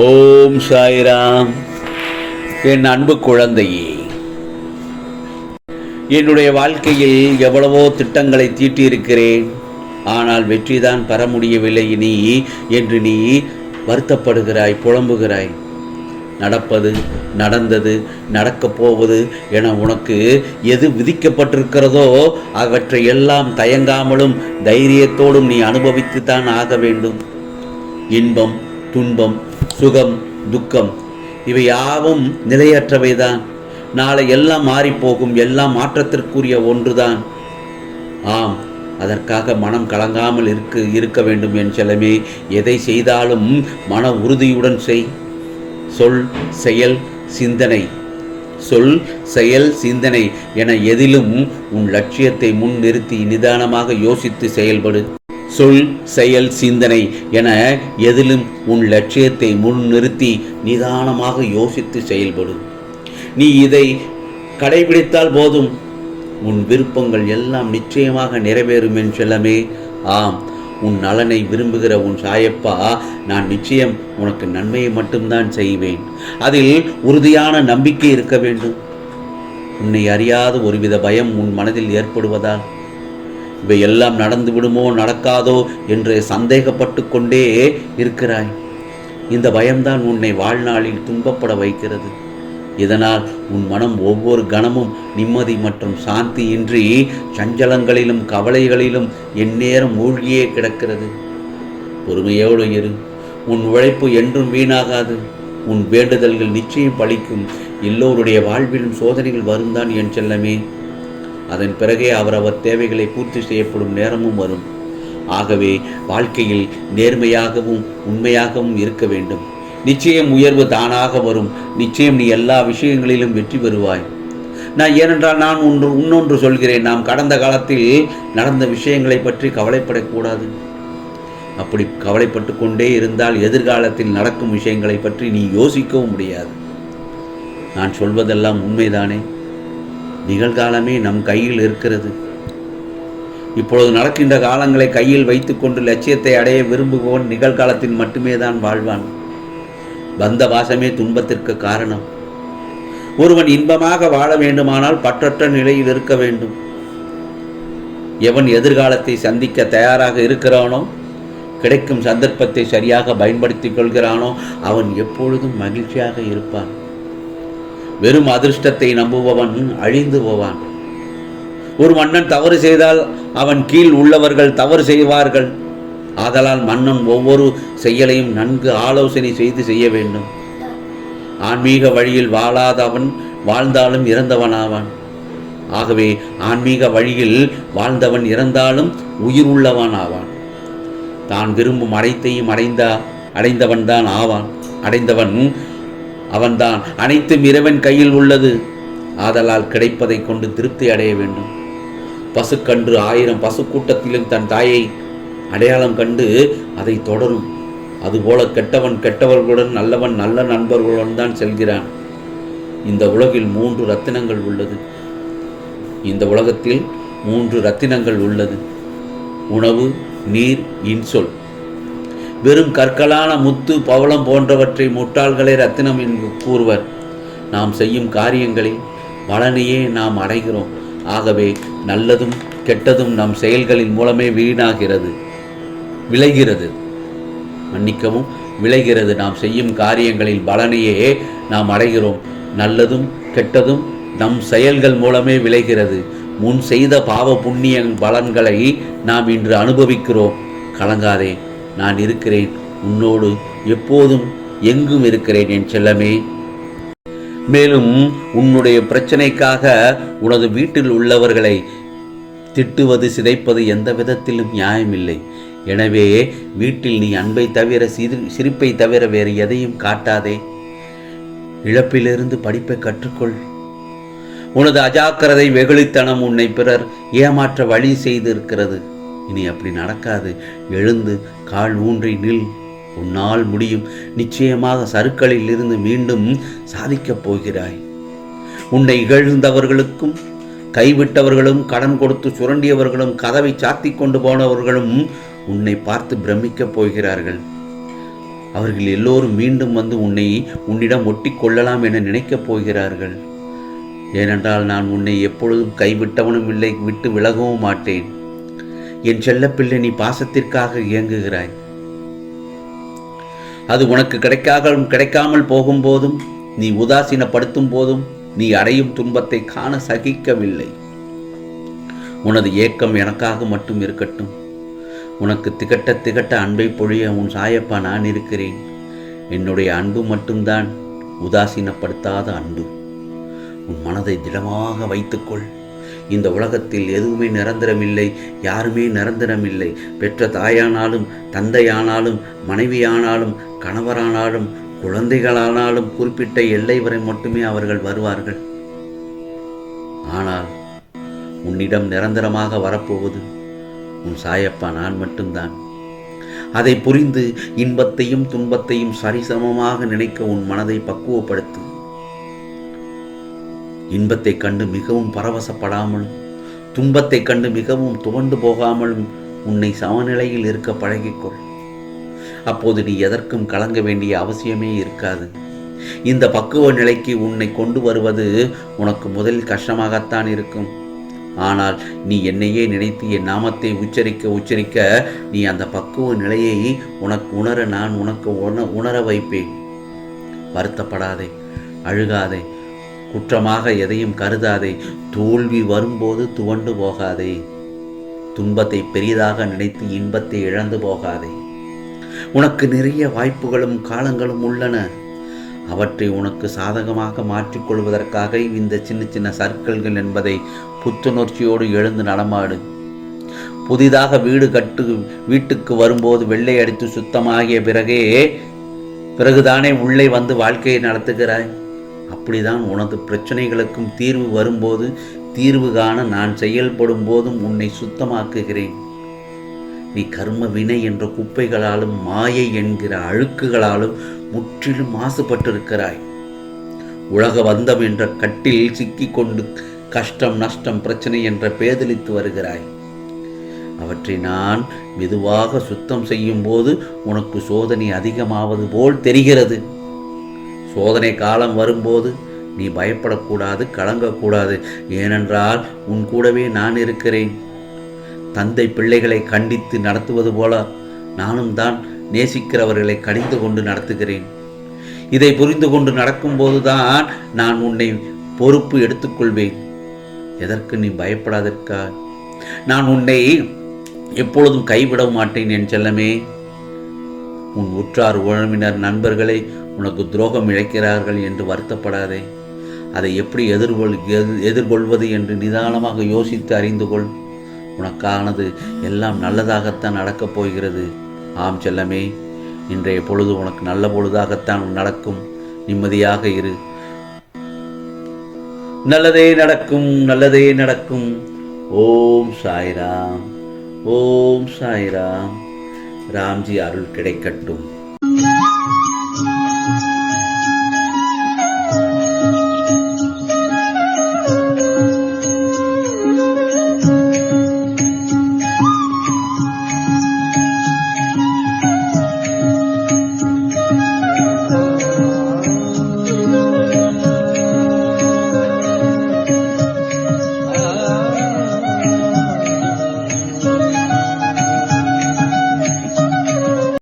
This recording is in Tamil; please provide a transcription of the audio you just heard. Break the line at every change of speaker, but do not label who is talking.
ஓம் சாய்ராம். என் அன்பு குழந்தையே, என்னுடைய வாழ்க்கையில் எவ்வளவோ திட்டங்களை தீட்டியிருக்கிறேன். ஆனால் வெற்றிதான் பெற முடியவில்லை என்று நீ வருத்தப்படுகிறாய், புலம்புகிறாய். நடப்பது, நடந்தது, நடக்கப் போவது என உனக்கு எது விதிக்கப்பட்டிருக்கிறதோ அவற்றை எல்லாம் தயங்காமலும் தைரியத்தோடும் நீ அனுபவித்துத்தான் ஆக வேண்டும். இன்பம், துன்பம், சுகம், துக்கம் இவை யாவும் நிலையற்றவைதான். நாளை எல்லாம் மாறிப்போகும். எல்லாம் மாற்றத்திற்குரிய ஒன்றுதான். ஆம், அதற்காக மனம் கலங்காமல் இருக்க வேண்டும் என் செல்லமே. எதை செய்தாலும் மன உறுதியுடன் செய். சொல், செயல், சிந்தனை. சொல், செயல், சிந்தனை என எதிலும் உன் லட்சியத்தை முன் நிறுத்தி நிதானமாக யோசித்து செயல்படு. சொல், செயல், சிந்தனை என எதிலும் உன் லட்சியத்தை முன் நிறுத்தி நிதானமாக யோசித்து செயல்படு. நீ இதை கடைபிடித்தால் போதும், உன் விருப்பங்கள் எல்லாம் நிச்சயமாக நிறைவேறும் என் செல்லமே. ஆம், உன் நலனை விரும்புகிற உன் சாயப்பா நான் நிச்சயம் உனக்கு நன்மையை மட்டும்தான் செய்வேன். அதில் உறுதியான நம்பிக்கை இருக்க வேண்டும். உன்னை அறியாத ஒருவித பயம் உன் மனதில் ஏற்படுவதால் இவை எல்லாம் நடந்து விடுமோ நடக்காதோ என்று சந்தேகப்பட்டு கொண்டே இருக்கிறாய். இந்த பயம்தான் உன்னை வாழ்நாளில் துன்பப்பட வைக்கிறது. இதனால் உன் மனம் ஒவ்வொரு கணமும் நிம்மதி மற்றும் சாந்தி இன்றி சஞ்சலங்களிலும் கவலைகளிலும் எந்நேரம் மூழ்கியே கிடக்கிறது. பொறுமையோடு இரு. உன் உழைப்பு என்றும் வீணாகாது. உன் வேண்டுதல்கள் நிச்சயம் பலிக்கும். எல்லோருடைய வாழ்விலும் சோதனைகள் வரும்தான் என் செல்லமே. அதன் பிறகே அவரவர் தேவைகளை பூர்த்தி செய்யப்படும் நேரமும் வரும். ஆகவே வாழ்க்கையில் நேர்மையாகவும் உண்மையாகவும் இருக்க வேண்டும். நிச்சயம் உயர்வு தானாக வரும். நிச்சயம் நீ எல்லா விஷயங்களிலும் வெற்றி பெறுவாய். நான் இன்னொன்று சொல்கிறேன். நாம் கடந்த காலத்தில் நடந்த விஷயங்களை பற்றி கவலைப்படக்கூடாது. அப்படி கவலைப்பட்டு கொண்டே இருந்தால் எதிர்காலத்தில் நடக்கும் விஷயங்களை பற்றி நீ யோசிக்கவும் முடியாது. நான் சொல்வதெல்லாம் உண்மைதானே? நிகழ்காலமே நம் கையில் இருக்கிறது. இப்பொழுது நடக்கின்ற காலங்களை கையில் வைத்துக்கொண்டு லட்சியத்தை அடைய விரும்புபவன் நிகழ்காலத்தில் மட்டுமே தான் வாழ்வான். பந்த வாசமே துன்பத்திற்கு காரணம். ஒருவன் இன்பமாக வாழ வேண்டுமானால் பற்றற்ற நிலையில் இருக்க வேண்டும். எவன் எதிர்காலத்தை சந்திக்க தயாராக இருக்கிறானோ, கிடைக்கும் சந்தர்ப்பத்தை சரியாக பயன்படுத்திக் கொள்கிறானோ அவன் எப்பொழுதும் மகிழ்ச்சியாக இருப்பான். வெறும் அதிர்ஷ்டத்தை நம்புபவன் அழிந்து போவான். ஒரு மன்னன் தவறு செய்தால் அவன் கீழ் உள்ளவர்கள் தவறு செய்வார்கள். ஆதலால் மன்னன் ஒவ்வொரு செயலையும் நன்கு ஆலோசனை செய்ய வேண்டும். ஆன்மீக வழியில் வாழாதவன் வாழ்ந்தாலும் இறந்தவனாவான். ஆகவே ஆன்மீக வழியில் வாழ்ந்தவன் இறந்தாலும் உயிர் உள்ளவன் ஆவான். தான் விரும்பும் அனைத்தையும் அடைந்தவன் தான் ஆவான். அடைந்தவன் அவன்தான். அனைத்தும் இறைவன் கையில் உள்ளது. ஆதலால் கிடைப்பதை கொண்டு திருப்தி அடைய வேண்டும். பசுக்கன்று 1000 பசு கூட்டத்திலும் தன் தாயை அடையாளம் கண்டு அதை தொடரும். அதுபோல கெட்டவன் கெட்டவர்களுடன், நல்லவன் நல்ல நண்பர்களுடன் தான் செல்கிறான். இந்த உலகில் 3 ரத்தினங்கள் உள்ளது. இந்த உலகத்தில் 3 ரத்தினங்கள் உள்ளது. உணவு, நீர், இன்சொல். வெறும் கற்களான முத்து, பவளம் போன்றவற்றை முட்டாள்களே ரத்தினம் என்று கூறுவர். நாம் செய்யும் காரியங்களில் பலனையே நாம் அடைகிறோம். ஆகவே நல்லதும் கெட்டதும் நம் செயல்களின் மூலமே விளைகிறது. நாம் செய்யும் காரியங்களில் பலனையே நாம் அடைகிறோம். நல்லதும் கெட்டதும் நம் செயல்கள் மூலமே விளைகிறது. முன் செய்த பாவ புண்ணிய பலன்களை நாம் இன்று அனுபவிக்கிறோம். கலங்காதே, நான் இருக்கிறேன். உன்னோடு எப்போதும் எங்கும் இருக்கிறேன் என் செல்லமே. மேலும் உன்னுடைய பிரச்சனைக்காக உனது வீட்டில் உள்ளவர்களை திட்டுவது, சிதைப்பது எந்த விதத்திலும் நியாயமில்லை. எனவே வீட்டில் நீ அன்பை தவிர சிரிப்பை தவிர வேறு எதையும் காட்டாதே. இழப்பிலிருந்து படிப்பை கற்றுக்கொள். உனது அஜாக்கிரதை, வெகுளித்தனம் உன்னை பிறர் ஏமாற்ற வழி செய்து இருக்கிறது. இனி அப்படி நடக்காது. எழுந்து கால் ஊன்றி நில். உன்னால் முடியும். நிச்சயமாக சறுக்களில் இருந்து மீண்டும் சாதிக்கப் போகிறாய். உன்னை இகழ்ந்தவர்களுக்கும், கைவிட்டவர்களும், கடன் கொடுத்து சுரண்டியவர்களும், கதவை சாத்தி கொண்டு போனவர்களும் உன்னை பார்த்து பிரமிக்கப் போகிறார்கள். அவர்கள் எல்லோரும் மீண்டும் வந்து உன்னிடம் ஒட்டி கொள்ளலாம் என நினைக்கப் போகிறார்கள். ஏனென்றால் நான் உன்னை எப்பொழுதும் கைவிட்டவனும் இல்லை, விட்டு விலகவும் மாட்டேன். என் செல்லப்பிள்ளை, நீ பாசத்திற்காக இயங்குகிறாய். அது உனக்கு கிடைக்காமல் போகும்போதும், நீ உதாசீனப்படுத்தும் போதும், நீ அடையும் துன்பத்தை காண சகிக்கவில்லை. உனது ஏக்கம் எனக்காக மட்டும் இருக்கட்டும். உனக்கு திகட்ட அன்பை பொழிய உன் சாயப்பா நான் இருக்கிறேன். என்னுடைய அன்பு மட்டும்தான் உதாசீனப்படுத்தாத அன்பு. உன் மனதை திடமாக வைத்துக்கொள். இந்த உலகத்தில் எதுவுமே நிரந்தரமில்லை, யாருமே நிரந்தரமில்லை. பெற்ற தாயானாலும், தந்தையானாலும், மனைவியானாலும், கணவரானாலும், குழந்தைகளானாலும் குறிப்பிட்ட எல்லை வரை மட்டுமே அவர்கள் வருவார்கள். ஆனால் உன்னிடம் நிரந்தரமாக வரப்போவது உன் சாயப்பா நான் மட்டும்தான். அதை புரிந்து இன்பத்தையும் துன்பத்தையும் சரிசமமாக நினைக்க உன் மனதை பக்குவப்படுத்து. இன்பத்தை கண்டு மிகவும் பரவசப்படாமலும், துன்பத்தை கண்டு மிகவும் துவண்டு போகாமலும் உன்னை சமநிலையில் இருக்க பழகிக்கொள். அப்போது நீ எதற்கும் கலங்க வேண்டிய அவசியமே இருக்காது. இந்த பக்குவ நிலைக்கு உன்னை கொண்டு வருவது உனக்கு முதலில் கஷ்டமாகத்தான் இருக்கும். ஆனால் நீ என்னையே நினைத்து என் நாமத்தை உச்சரிக்க நீ அந்த பக்குவ நிலையை உனக்கு உணர நான் உனக்கு உணர வைப்பேன். வருத்தப்படாதே, அழுகாதே, குற்றமாக எதையும் கருதாதே. தோல்வி வரும்போது துவண்டு போகாதே. துன்பத்தை பெரிதாக நினைத்து இன்பத்தை இழந்து போகாதே. உனக்கு நிறைய வாய்ப்புகளும் காலங்களும் உள்ளன. அவற்றை உனக்கு சாதகமாக மாற்றிக்கொள்வதற்காக இந்த சின்ன சின்ன சர்க்கிள்கள் என்பதை புத்துணர்ச்சியோடு எழுந்து நடமாடு. புதிதாக வீட்டுக்கு வரும்போது வெள்ளை அடித்து சுத்தமாகிய பிறகுதானே உள்ளே வந்து வாழ்க்கையை நடத்துகிறாய். அப்படிதான் உனது பிரச்சனைகளுக்கும் தீர்வு வரும்போது, தீர்வு காண நான் செயல்படும் போதும் உன்னை சுத்தமாக்குகிறேன். நீ கர்ம வினை என்ற குப்பைகளாலும், மாயை என்கிற அழுக்குகளாலும் முற்றிலும் மாசுபட்டிருக்கிறாய். உலக வந்தம் என்ற கட்டில் சிக்கிக்கொண்டு கஷ்டம், நஷ்டம், பிரச்சனை என்ற பேதலித்து வருகிறாய். அவற்றை நான் மெதுவாக சுத்தம் செய்யும் போது உனக்கு சோதனை அதிகமாவது போல் தெரிகிறது. சோதனை காலம் வரும்போது நீ பயப்படக்கூடாது, கலங்கக்கூடாது. ஏனென்றால் உன் கூடவே நான் இருக்கிறேன். தந்தை பிள்ளைகளை கண்டித்து நடத்துவது போல நானும் தான் நேசிக்கிறவர்களை கடிந்து கொண்டு நடத்துகிறேன். இதை புரிந்து கொண்டு நடக்கும்போதுதான் நான் உன்னை பொறுப்பு எடுத்துக்கொள்வேன். எதற்கு நீ பயப்படாதற்கா? நான் உன்னை எப்பொழுதும் கைவிட மாட்டேன் என் செல்லமே. உன் உற்றார் உறவினர் நண்பர்களை உனக்கு துரோகம் இழைக்கிறார்கள் என்று வருத்தப்படாதே. அதை எப்படி எதிர்கொள்வது என்று நிதானமாக யோசித்து அறிந்து கொள். உனக்கானது எல்லாம் நல்லதாகத்தான் நடக்கப் போகிறது. ஆம் செல்லமே, இன்றைய பொழுது உனக்கு நல்ல பொழுதாகத்தான் நடக்கும். நிம்மதியாக இரு. நல்லதே நடக்கும், நல்லதே நடக்கும். ஓம் சாய்ராம், ஓம் சாய்ராம். ராம்ஜி அருள் கிடைக்கட்டும்.